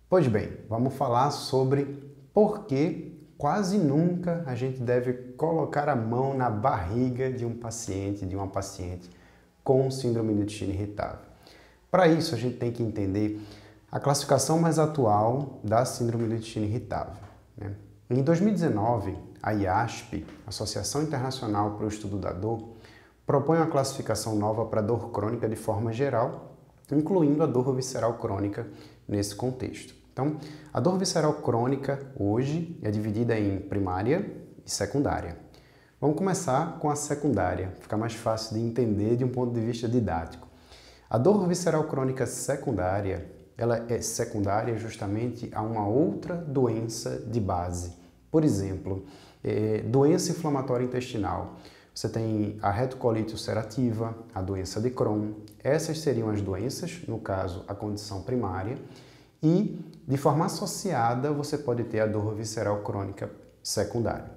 Pois bem, vamos falar sobre por que quase nunca a gente deve colocar a mão na barriga de um paciente, de uma paciente com síndrome do intestino irritável. Para isso, a gente tem que entender a classificação mais atual da síndrome do intestino irritável, né? Em 2019, a IASP, Associação Internacional para o Estudo da Dor, propõe uma classificação nova para dor crônica de forma geral, incluindo a dor visceral crônica nesse contexto. Então, a dor visceral crônica hoje é dividida em primária e secundária. Vamos começar com a secundária, fica mais fácil de entender de um ponto de vista didático. A dor visceral crônica secundária, ela é secundária justamente a uma outra doença de base. Por exemplo, doença inflamatória intestinal. Você tem a retocolite ulcerativa, a doença de Crohn. Essas seriam as doenças, no caso, a condição primária. E, de forma associada, você pode ter a dor visceral crônica secundária.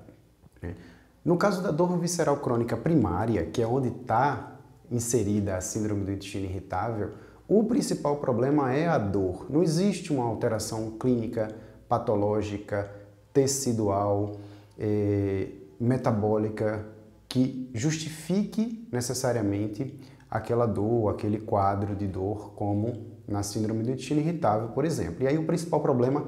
No caso da dor visceral crônica primária, que é onde está inserida a síndrome do intestino irritável, o principal problema é a dor. Não existe uma alteração clínica, patológica, tecidual, metabólica, que justifique necessariamente aquela dor, aquele quadro de dor, como na síndrome do intestino irritável, por exemplo. E aí o principal problema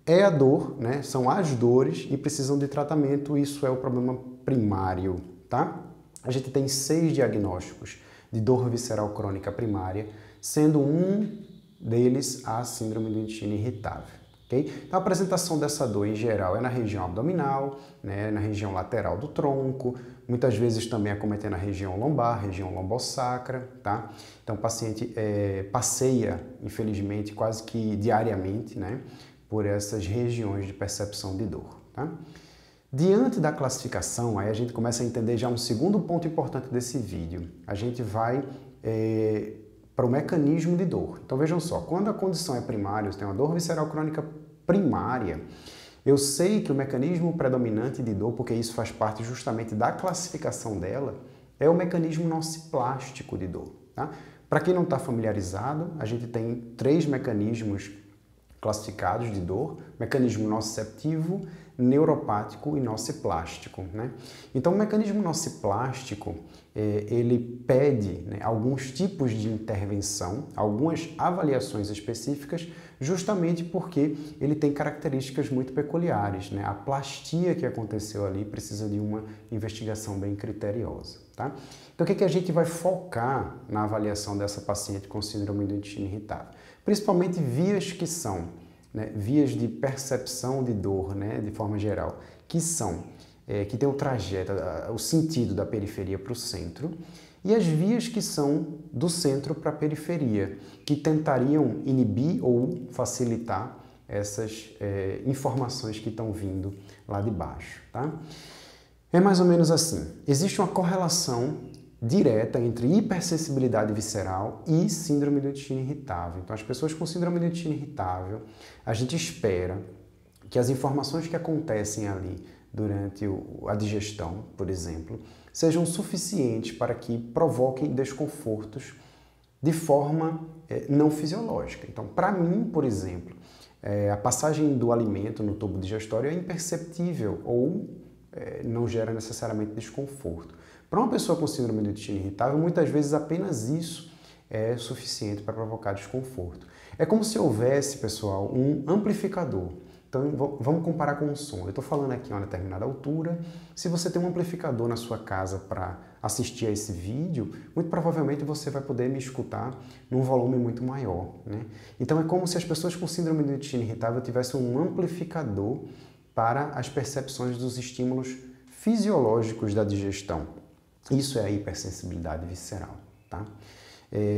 é a dor, né? São as dores e precisam de tratamento, isso é o problema primário, tá? A gente tem 6 diagnósticos de dor visceral crônica primária, sendo um deles a síndrome do intestino irritável. Okay? Então, a apresentação dessa dor, em geral, é na região abdominal, né, na região lateral do tronco, muitas vezes também acometendo a região lombar, região lombosacra, tá? Então, o paciente passeia, infelizmente, quase que diariamente, né, por essas regiões de percepção de dor, tá? Diante da classificação, aí a gente começa a entender já um segundo ponto importante desse vídeo. A gente vai para o mecanismo de dor. Então vejam só, quando a condição é primária, você tem uma dor visceral crônica primária, eu sei que o mecanismo predominante de dor, porque isso faz parte justamente da classificação dela, é o mecanismo nociplástico de dor. Tá? Para quem não está familiarizado, a gente tem 3 mecanismos classificados de dor: mecanismo nociceptivo, neuropático e nociplástico, né? Então, o mecanismo nociplástico, ele pede, né, alguns tipos de intervenção, algumas avaliações específicas, justamente porque ele tem características muito peculiares, né? A plastia que aconteceu ali precisa de uma investigação bem criteriosa, tá? Então, o que a gente vai focar na avaliação dessa paciente com síndrome do intestino irritável? Principalmente vias que são, né, vias de percepção de dor, né, de forma geral, que são, que tem o trajeto, o sentido da periferia para o centro, e as vias que são do centro para a periferia, que tentariam inibir ou facilitar essas informações que estão vindo lá de baixo, tá? É mais ou menos assim. Existe uma correlação direta entre hipersensibilidade visceral e síndrome do intestino irritável. Então, as pessoas com síndrome do intestino irritável, a gente espera que as informações que acontecem ali durante a digestão, por exemplo, sejam suficientes para que provoquem desconfortos de forma não fisiológica. Então, para mim, por exemplo, a passagem do alimento no tubo digestório é imperceptível ou não gera necessariamente desconforto. Para uma pessoa com síndrome do intestino irritável, muitas vezes apenas isso é suficiente para provocar desconforto. É como se houvesse, pessoal, um amplificador. Então, vamos comparar com um som. Eu estou falando aqui a uma determinada altura. Se você tem um amplificador na sua casa para assistir a esse vídeo, muito provavelmente você vai poder me escutar num volume muito maior, né? Então, é como se as pessoas com síndrome do intestino irritável tivessem um amplificador para as percepções dos estímulos fisiológicos da digestão. Isso é a hipersensibilidade visceral, tá?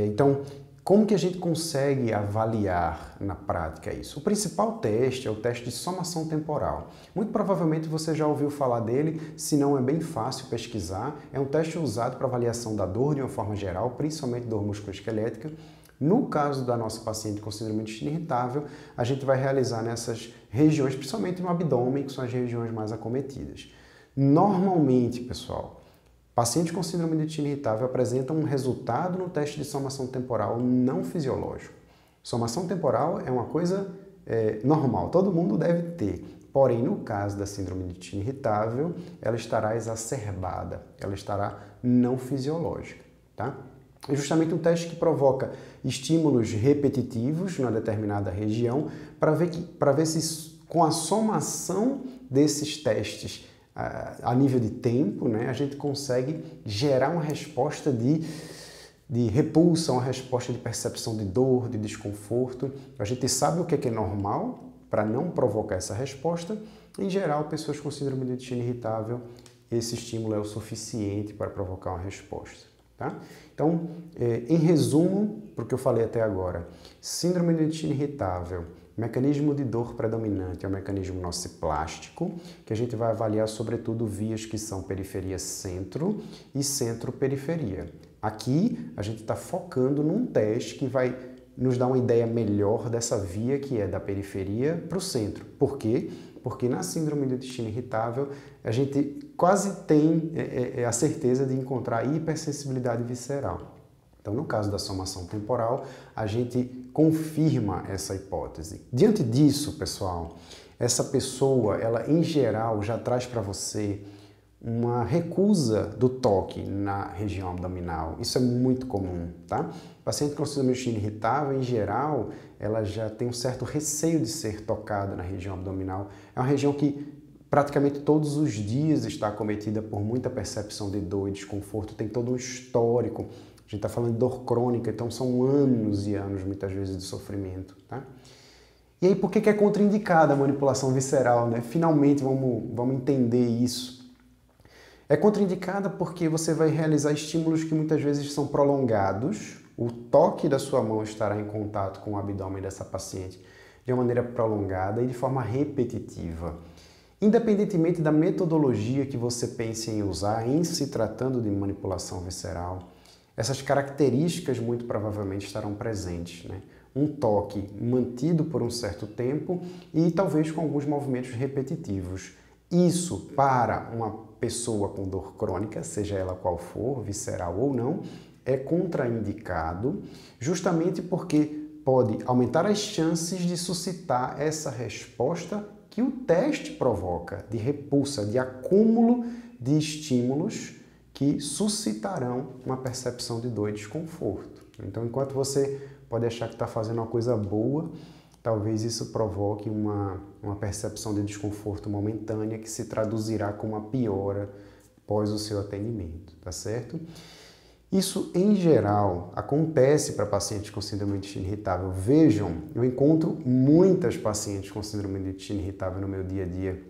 Então, como que a gente consegue avaliar na prática isso? O principal teste é o teste de somação temporal. Muito provavelmente você já ouviu falar dele, se não é bem fácil pesquisar. É um teste usado para avaliação da dor de uma forma geral, principalmente dor musculoesquelética. No caso da nossa paciente com síndrome do intestino irritável, a gente vai realizar nessas regiões, principalmente no abdômen, que são as regiões mais acometidas. Normalmente, pessoal, pacientes com síndrome do intestino irritável apresentam um resultado no teste de somação temporal não fisiológico. Somação temporal é uma coisa normal, todo mundo deve ter. Porém, no caso da síndrome de intestino irritável, ela estará exacerbada, ela estará não fisiológica, tá? É justamente um teste que provoca estímulos repetitivos numa determinada região para ver se com a somação desses testes a nível de tempo, né, a gente consegue gerar uma resposta de repulsa, uma resposta de percepção de dor, de desconforto. A gente sabe o que é normal para não provocar essa resposta. Em geral, pessoas com síndrome de intestino irritável, esse estímulo é o suficiente para provocar uma resposta. Tá? Então, em resumo, para o que eu falei até agora, síndrome de intestino irritável, mecanismo de dor predominante é o mecanismo nociplástico, que a gente vai avaliar sobretudo vias que são periferia-centro e centro-periferia. Aqui, a gente está focando num teste que vai nos dar uma ideia melhor dessa via que é da periferia para o centro. Por quê? Porque na síndrome do intestino irritável, a gente quase tem a certeza de encontrar hipersensibilidade visceral. Então, no caso da somação temporal, a gente confirma essa hipótese. Diante disso, pessoal, essa pessoa, ela em geral já traz para você uma recusa do toque na região abdominal. Isso é muito comum, tá? O paciente com síndrome do intestino irritável, em geral, ela já tem um certo receio de ser tocada na região abdominal. É uma região que praticamente todos os dias está acometida por muita percepção de dor e desconforto, tem todo um histórico. A gente está falando de dor crônica, então são anos e anos, muitas vezes, de sofrimento, tá? E aí, por que é contraindicada a manipulação visceral, né? Finalmente, vamos entender isso. É contraindicada porque você vai realizar estímulos que muitas vezes são prolongados. O toque da sua mão estará em contato com o abdômen dessa paciente de uma maneira prolongada e de forma repetitiva. Independentemente da metodologia que você pense em usar em se tratando de manipulação visceral, essas características muito provavelmente estarão presentes, né? Um toque mantido por um certo tempo e talvez com alguns movimentos repetitivos. Isso, para uma pessoa com dor crônica, seja ela qual for, visceral ou não, é contraindicado, justamente porque pode aumentar as chances de suscitar essa resposta que o teste provoca, de repulsa, de acúmulo de estímulos que suscitarão uma percepção de dor e desconforto. Então, enquanto você pode achar que está fazendo uma coisa boa, talvez isso provoque uma percepção de desconforto momentânea que se traduzirá como uma piora após o seu atendimento, tá certo? Isso, em geral, acontece para pacientes com síndrome de intestino irritável. Vejam, eu encontro muitas pacientes com síndrome de intestino irritável no meu dia a dia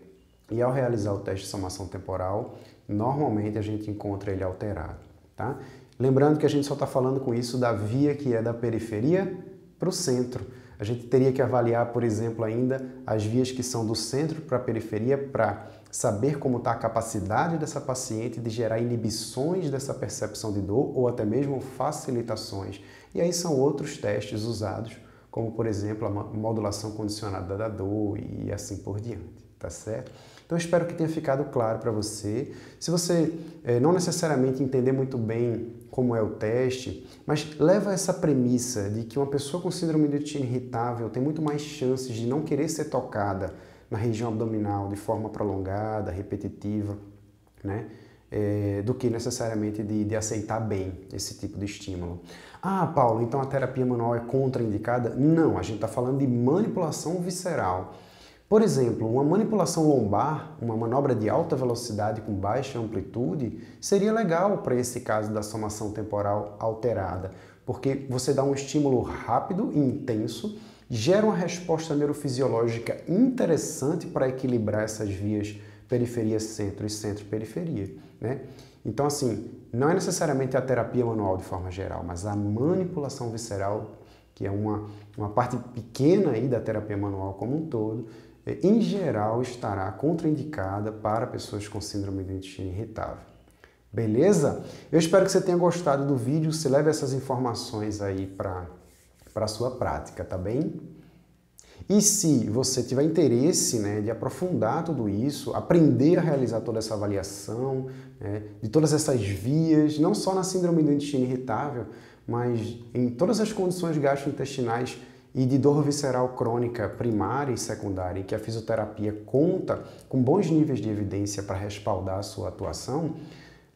e ao realizar o teste de somação temporal, normalmente a gente encontra ele alterado, tá? Lembrando que a gente só está falando com isso da via que é da periferia para o centro. A gente teria que avaliar, por exemplo, ainda as vias que são do centro para a periferia para saber como está a capacidade dessa paciente de gerar inibições dessa percepção de dor ou até mesmo facilitações. E aí são outros testes usados, como, por exemplo, a modulação condicionada da dor e assim por diante, tá certo? Então, eu espero que tenha ficado claro para você. Se você não necessariamente entender muito bem como é o teste, mas leva essa premissa de que uma pessoa com síndrome de intestino irritável tem muito mais chances de não querer ser tocada na região abdominal de forma prolongada, repetitiva, né? Do que necessariamente de aceitar bem esse tipo de estímulo. Ah, Paulo, então a terapia manual é contraindicada? Não, a gente está falando de manipulação visceral. Por exemplo, uma manipulação lombar, uma manobra de alta velocidade com baixa amplitude, seria legal para esse caso da somação temporal alterada, porque você dá um estímulo rápido e intenso, gera uma resposta neurofisiológica interessante para equilibrar essas vias periferia-centro e centro-periferia, né? Então, assim, não é necessariamente a terapia manual de forma geral, mas a manipulação visceral, que é uma parte pequena aí da terapia manual como um todo, em geral estará contraindicada para pessoas com síndrome do intestino irritável. Beleza? Eu espero que você tenha gostado do vídeo, se leve essas informações aí para a sua prática, tá bem? E se você tiver interesse, né, de aprofundar tudo isso, aprender a realizar toda essa avaliação, né, de todas essas vias, não só na síndrome do intestino irritável, mas em todas as condições gastrointestinais e de dor visceral crônica primária e secundária, em que a fisioterapia conta com bons níveis de evidência para respaldar a sua atuação,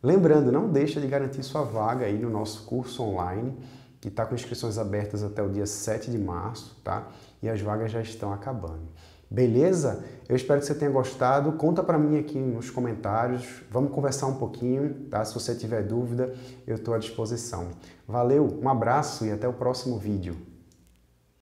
lembrando, não deixa de garantir sua vaga aí no nosso curso online, que está com inscrições abertas até o dia 7 de março, tá? E as vagas já estão acabando. Beleza? Eu espero que você tenha gostado. Conta para mim aqui nos comentários. Vamos conversar um pouquinho, tá? Se você tiver dúvida, eu estou à disposição. Valeu, um abraço e até o próximo vídeo.